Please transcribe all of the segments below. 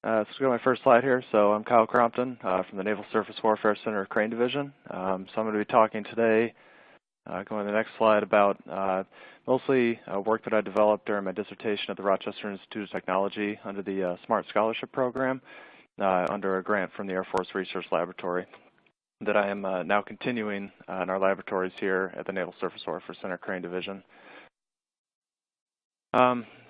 Let's go to my first slide here. So I'm Kyle Crompton from the Naval Surface Warfare Center Crane Division. So I'm going to be talking today, going to the next slide, about mostly work that I developed during my dissertation at the Rochester Institute of Technology under the SMART Scholarship Program under a grant from the Air Force Research Laboratory that I am now continuing in our laboratories here at the Naval Surface Warfare Center Crane Division.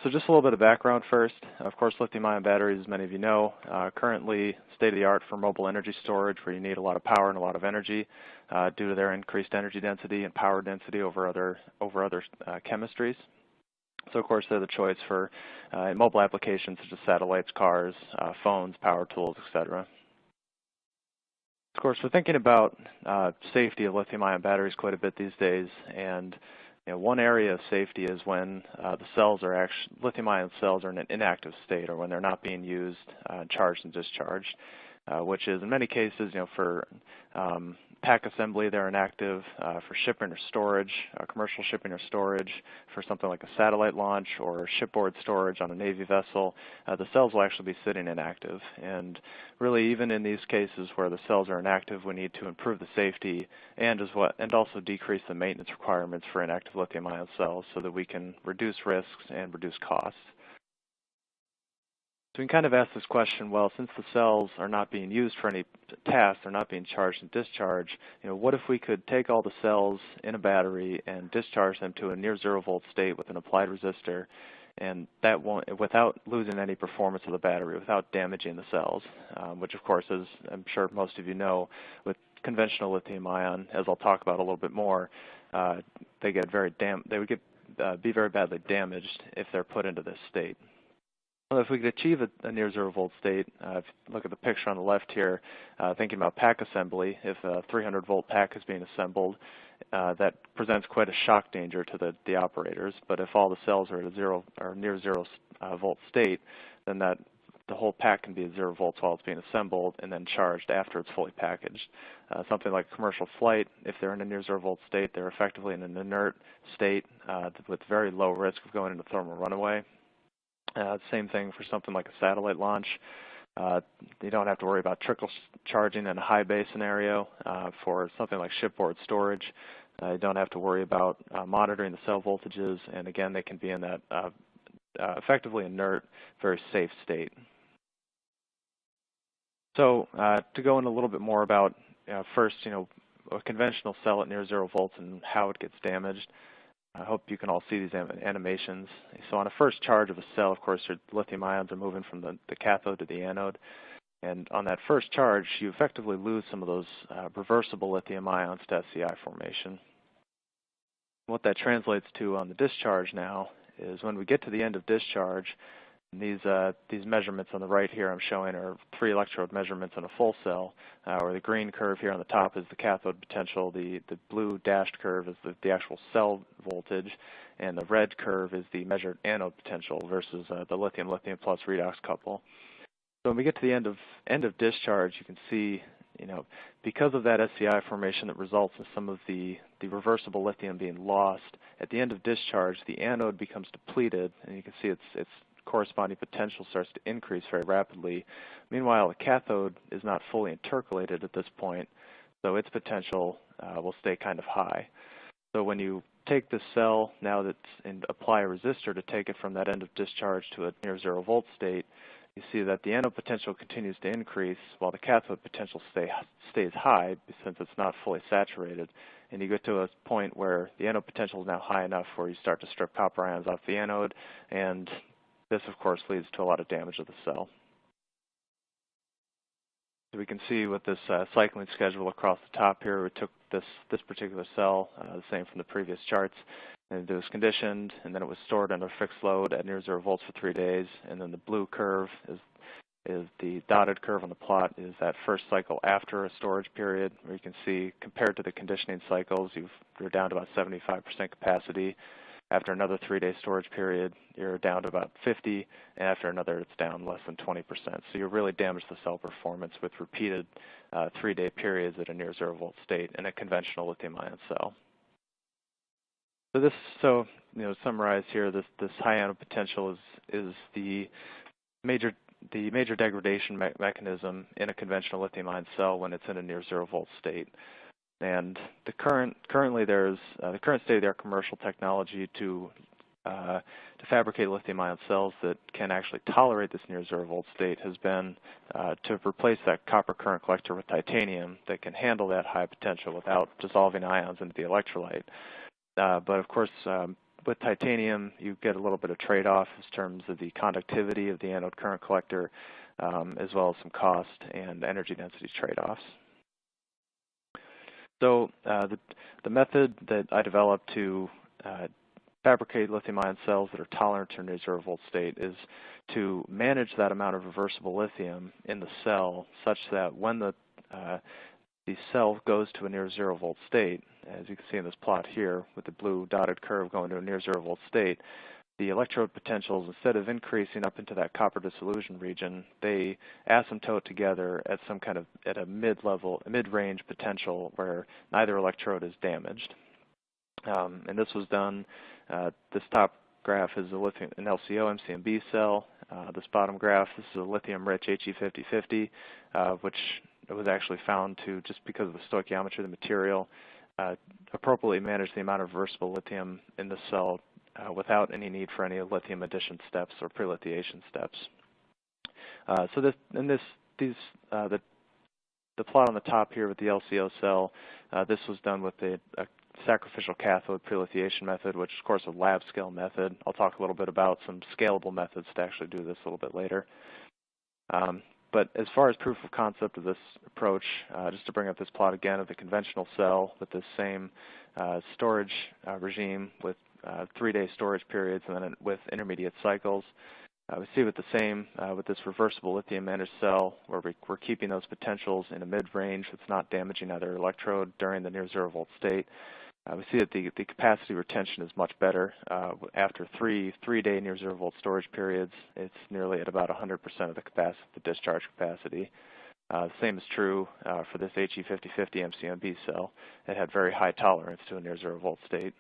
So just a little bit of background first. Of course, lithium-ion batteries, as many of you know, currently state-of-the-art for mobile energy storage, where you need a lot of power and a lot of energy due to their increased energy density and power density over other chemistries. So, of course, they're the choice for mobile applications such as satellites, cars, phones, power tools, etc. Of course, we're thinking about safety of lithium-ion batteries quite a bit these days, and one area of safety is when the cells are actually, lithium-ion cells are in an inactive state, or when they're not being used, charged and discharged, which is in many cases, for pack assembly, they're inactive, for shipping or storage, commercial shipping or storage, for something like a satellite launch or shipboard storage on a Navy vessel, the cells will actually be sitting inactive. And really, even in these cases where the cells are inactive, we need to improve the safety and also decrease the maintenance requirements for inactive lithium-ion cells so that we can reduce risks and reduce costs. So we can kind of ask this question, well, since the cells are not being used for any tasks, they're not being charged and discharged, what if we could take all the cells in a battery and discharge them to a near zero volt state with an applied resistor, and that won't, without losing any performance of the battery, without damaging the cells, which of course, as I'm sure most of you know, with conventional lithium-ion, as I'll talk about a little bit more, they would be very badly damaged if they're put into this state. Well, if we could achieve a near zero volt state, if you look at the picture on the left here, thinking about pack assembly, if a 300 volt pack is being assembled, that presents quite a shock danger to the operators. But if all the cells are at a zero or near zero volt state, then the whole pack can be at 0 volts while it's being assembled and then charged after it's fully packaged. Something like commercial flight, if they're in a near 0 volt state, they're effectively in an inert state with very low risk of going into thermal runaway. Same thing for something like a satellite launch. You don't have to worry about trickle charging in a high bay scenario. For something like shipboard storage, you don't have to worry about monitoring the cell voltages, and again, they can be in that effectively inert, very safe state. So to go in a little bit more about first, a conventional cell at near 0 volts and how it gets damaged. I hope you can all see these animations. So on a first charge of a cell, of course, your lithium ions are moving from the cathode to the anode. And on that first charge, you effectively lose some of those reversible lithium ions to SCI formation. What that translates to on the discharge now is when we get to the end of discharge, these measurements on the right here I'm showing are 3 electrode measurements on a full cell, where the green curve here on the top is the cathode potential, the blue dashed curve is the actual cell voltage, and the red curve is the measured anode potential versus the lithium-lithium plus redox couple. So when we get to the end of discharge, you can see, because of that SCI formation that results in some of the reversible lithium being lost, at the end of discharge, the anode becomes depleted, and you can see its corresponding potential starts to increase very rapidly. Meanwhile, the cathode is not fully intercalated at this point, so its potential will stay kind of high. So when you take this cell now and apply a resistor to take it from that end of discharge to a near 0 volt state, you see that the anode potential continues to increase while the cathode potential stays high since it's not fully saturated. And you get to a point where the anode potential is now high enough where you start to strip copper ions off the anode, and this, of course, leads to a lot of damage of the cell. So we can see with this cycling schedule across the top here, we took this particular cell, the same from the previous charts, and it was conditioned, and then it was stored under fixed load at near 0 volts for 3 days. And then the blue curve is the dotted curve on the plot is that first cycle after a storage period, where you can see compared to the conditioning cycles, you're down to about 75% capacity. After another 3-day storage period, you're down to about 50, and after another, it's down less than 20%. So you really damage the cell performance with repeated 3-day periods at a near 0 volt state in a conventional lithium-ion cell. So to summarize here, this high anode potential is the the major degradation mechanism in a conventional lithium-ion cell when it's in a near zero volt state. And the currently there's the current state-of-the-art commercial technology to fabricate lithium-ion cells that can actually tolerate this near zero volt state has been to replace that copper current collector with titanium that can handle that high potential without dissolving ions into the electrolyte. But of course, with titanium, you get a little bit of trade-off in terms of the conductivity of the anode current collector, as well as some cost and energy density trade-offs. So the method that I developed to fabricate lithium-ion cells that are tolerant to a near zero volt state is to manage that amount of reversible lithium in the cell such that when the cell goes to a near zero volt state, as you can see in this plot here with the blue dotted curve going to a near zero volt state, the electrode potentials, instead of increasing up into that copper dissolution region, they asymptote together at some kind of at a mid-range potential where neither electrode is damaged. And this was done. This top graph is an LCO MCMB cell. This bottom graph, this is a lithium-rich He5050, which was actually found to, just because of the stoichiometry of the material, appropriately manage the amount of reversible lithium in the cell without any need for any lithium addition steps or pre-lithiation steps. So the plot on the top here with the LCO cell, this was done with a sacrificial cathode pre-lithiation method, which is, of course, a lab scale method. I'll talk a little bit about some scalable methods to actually do this a little bit later. But as far as proof of concept of this approach, just to bring up this plot again of the conventional cell with this same storage regime with 3-day storage periods and then with intermediate cycles. We see with the same, with this reversible lithium managed cell, where we're keeping those potentials in a mid-range. It's not damaging either electrode during the near zero volt state. We see that the capacity retention is much better. After three-day near zero volt storage periods, it's nearly at about 100% of the capacity, the discharge capacity. The same is true for this He5050 MCMB cell. It had very high tolerance to a near zero volt state.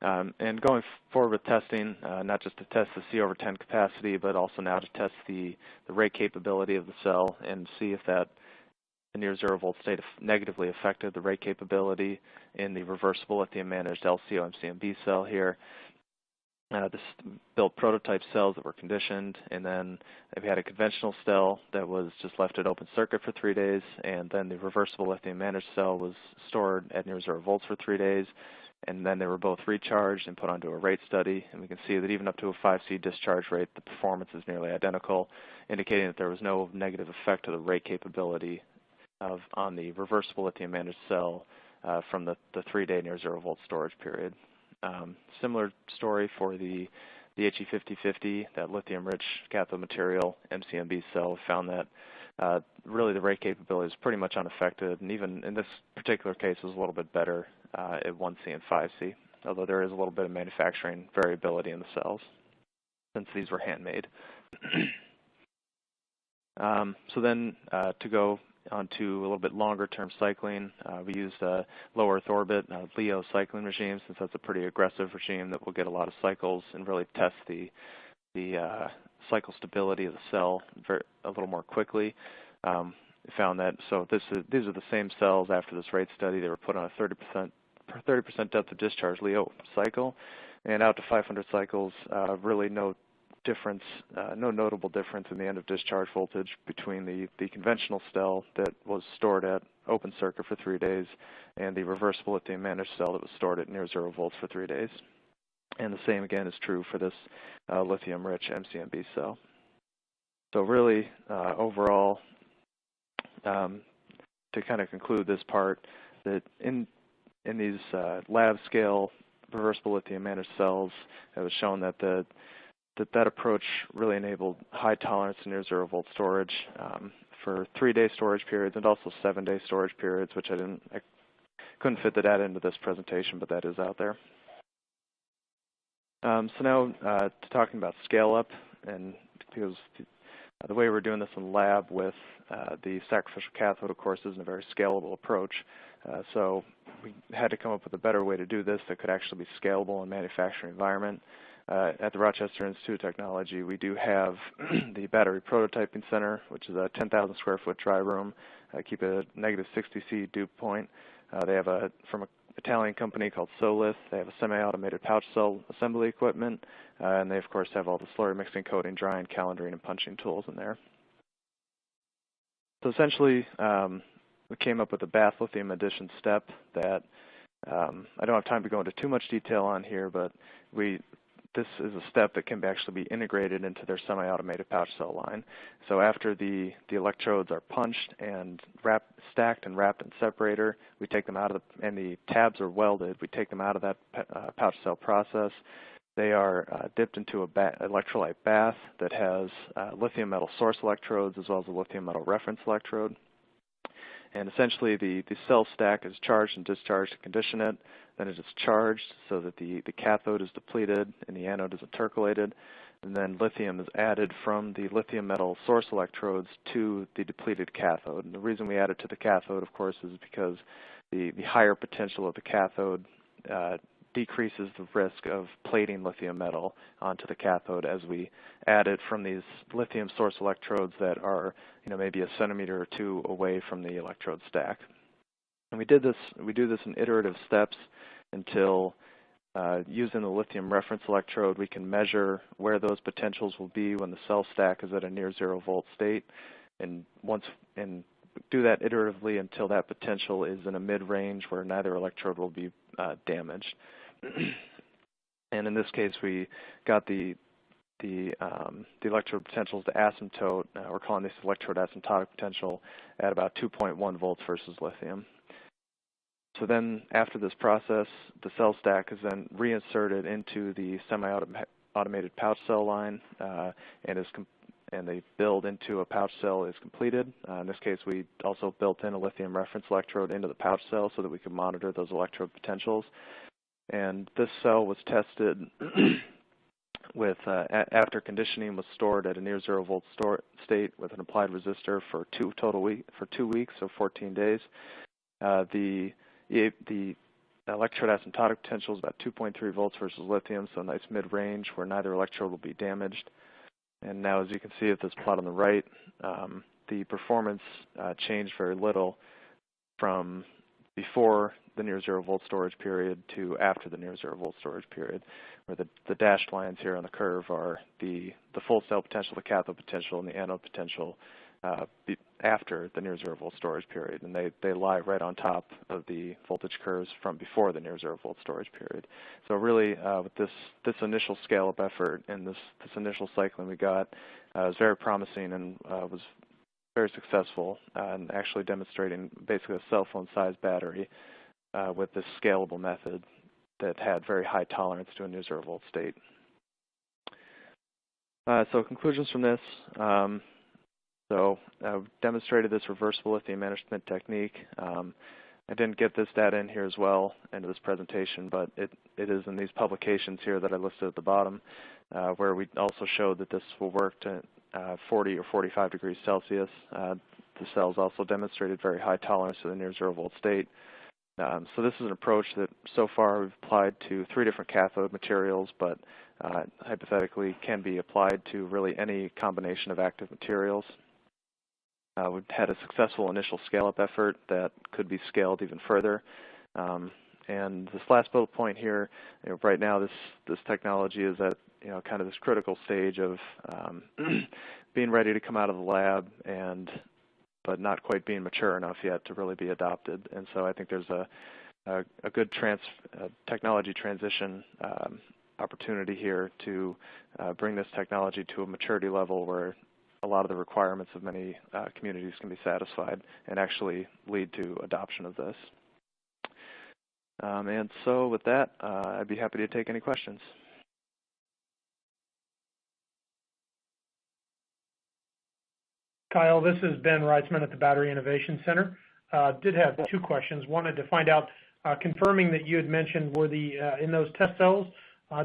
And going forward with testing, not just to test the C/10 capacity, but also now to test the rate capability of the cell and see if that the near zero volt state negatively affected the rate capability in the reversible lithium managed LCO MCMB cell here. This built prototype cells that were conditioned, and then we had a conventional cell that was just left at open circuit for 3 days, and then the reversible lithium managed cell was stored at near zero volts for 3 days. And then they were both recharged and put onto a rate study. And we can see that even up to a 5C discharge rate, the performance is nearly identical, indicating that there was no negative effect to the rate capability on the reversible lithium managed cell from the 3-day near zero volt storage period. Similar story for the He5050, that lithium-rich cathode material MCMB cell, found that really the rate capability is pretty much unaffected, and even in this particular case was a little bit better at 1C and 5C, although there is a little bit of manufacturing variability in the cells since these were handmade. So then to go on to a little bit longer term cycling, we used a low Earth orbit LEO cycling regime, since that's a pretty aggressive regime that will get a lot of cycles and really test the cycle stability of the cell a little more quickly. Found that, so these are the same cells after this rate study. They were put on a 30% depth of discharge LEO cycle, and out to 500 cycles, really no difference, no notable difference in the end of discharge voltage between the conventional cell that was stored at open circuit for 3 days and the reversible lithium managed cell that was stored at near zero volts for 3 days. And the same again is true for this lithium-rich MCMB cell. So really, overall, to kind of conclude this part, that in these lab scale reversible lithium managed cells, it was shown that that approach really enabled high tolerance to near zero volt storage for 3-day storage periods and also 7-day storage periods, which I couldn't fit the data into this presentation, but that is out there. So now to talking about Scaleup, and because the way we're doing this in the lab with the sacrificial cathode, of course, isn't a very scalable approach. So we had to come up with a better way to do this that could actually be scalable in a manufacturing environment. at the Rochester Institute of Technology, we do have the Battery Prototyping Center, which is a 10,000 square foot dry room. Keep a negative 60 C dew point. They have from an Italian company called Solith. They have a semi-automated pouch cell assembly equipment, and they of course have all the slurry mixing, coating, drying, calendaring, and punching tools in there. So essentially, we came up with a bath lithium addition step that I don't have time to go into too much detail on here, but this is a step that can actually be integrated into their semi-automated pouch cell line. So after the electrodes are punched and stacked and wrapped in separator, we take them out of and the tabs are welded, we take them out of that pouch cell process. They are dipped into a electrolyte bath that has lithium metal source electrodes as well as a lithium metal reference electrode. And essentially the cell stack is charged and discharged to condition it. Then it is charged so that the cathode is depleted and the anode is intercalated. And then lithium is added from the lithium metal source electrodes to the depleted cathode. And the reason we add it to the cathode, of course, is because the higher potential of the cathode decreases the risk of plating lithium metal onto the cathode as we add it from these lithium source electrodes that are, maybe a centimeter or two away from the electrode stack. And we do this in iterative steps until using the lithium reference electrode, we can measure where those potentials will be when the cell stack is at a near 0 volt state, and do that iteratively until that potential is in a mid-range where neither electrode will be damaged. And in this case, we got the electrode potentials to asymptote. We're calling this electrode asymptotic potential at about 2.1 volts versus lithium. So then after this process, the cell stack is then reinserted into the semi-automated pouch cell line, and the build into a pouch cell is completed. In this case, we also built in a lithium reference electrode into the pouch cell so that we could monitor those electrode potentials. And this cell was tested with, after conditioning, was stored at a near 0 volt state with an applied resistor for 2 weeks, so 14 days. The electrode asymptotic potential is about 2.3 volts versus lithium, so a nice mid-range where neither electrode will be damaged. And now, as you can see at this plot on the right, the performance changed very little from before the near 0 volt storage period to after the near 0 volt storage period, where the dashed lines here on the curve are the full cell potential, the cathode potential, and the anode potential after the near 0 volt storage period, and they lie right on top of the voltage curves from before the near 0 volt storage period. So really, with this initial scale-up effort and this initial cycling we got, was very promising and was very successful in actually demonstrating basically a cell phone-sized battery with this scalable method that had very high tolerance to a near 0 volt state. So conclusions from this. So I've demonstrated this reversible lithium management technique. I didn't get this data in here as well into this presentation, but it is in these publications here that I listed at the bottom, where we also showed that this will work to 40 or 45 degrees Celsius. The cells also demonstrated very high tolerance to the near 0 volt state. So this is an approach that so far we've applied to 3 different cathode materials, but hypothetically can be applied to really any combination of active materials. We've had a successful initial scale-up effort that could be scaled even further. And this last bullet point here, right now this technology is at kind of this critical stage of being ready to come out of the lab, but not quite being mature enough yet to really be adopted. And so I think there's a good technology transition opportunity here to bring this technology to a maturity level where a lot of the requirements of many communities can be satisfied and actually lead to adoption of this. And so with that, I'd be happy to take any questions. Kyle, this is Ben Reitzman at the Battery Innovation Center. Did have 2 questions. Wanted to find out, confirming that you had mentioned, were in those test cells,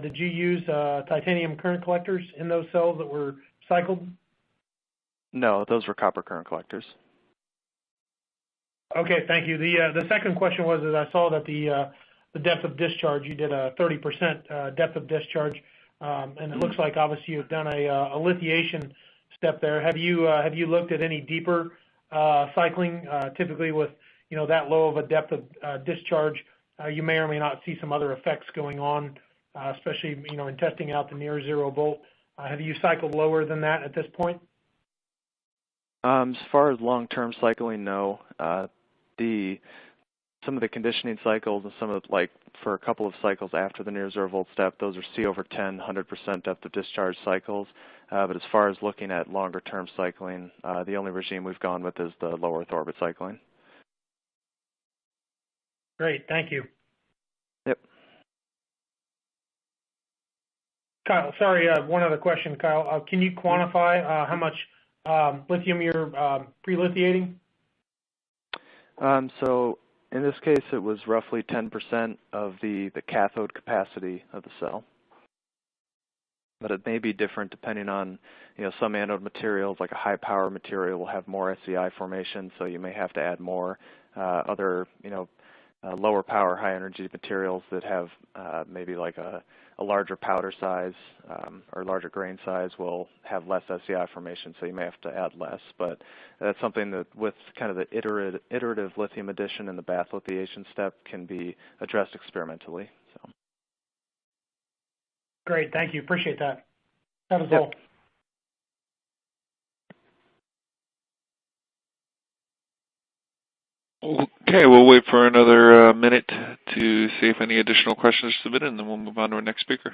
did you use titanium current collectors in those cells that were cycled? No, those were copper current collectors. Okay, thank you. The second question was that I saw that the depth of discharge, you did a 30% depth of discharge. and it looks like obviously you've done a lithiation step there. Have you looked at any deeper cycling? Typically with that low of a depth of discharge, you may or may not see some other effects going on, especially in testing out the near zero volt. Have you cycled lower than that at this point? As far as long-term cycling, no. Some of the conditioning cycles and some of for a couple of cycles after the near zero volt step, those are C over 10, 100% depth of discharge cycles. But as far as looking at longer-term cycling, the only regime we've gone with is the low Earth orbit cycling. Great, thank you. Yep. Kyle, sorry, one other question, Kyle. Can you quantify how much lithium you're pre-lithiating? So in this case, it was roughly 10% of the cathode capacity of the cell. But it may be different depending on, some anode materials, like a high power material, will have more SEI formation, so you may have to add more. Other, lower power, high energy materials that have maybe like a larger powder size or larger grain size will have less SEI formation, so you may have to add less. But that's something that with kind of the iterative lithium addition and the bath lithiation step can be addressed experimentally. So. Great, thank you. Appreciate that. That was all. Okay, we'll wait for another minute to see if any additional questions are submitted, and then we'll move on to our next speaker.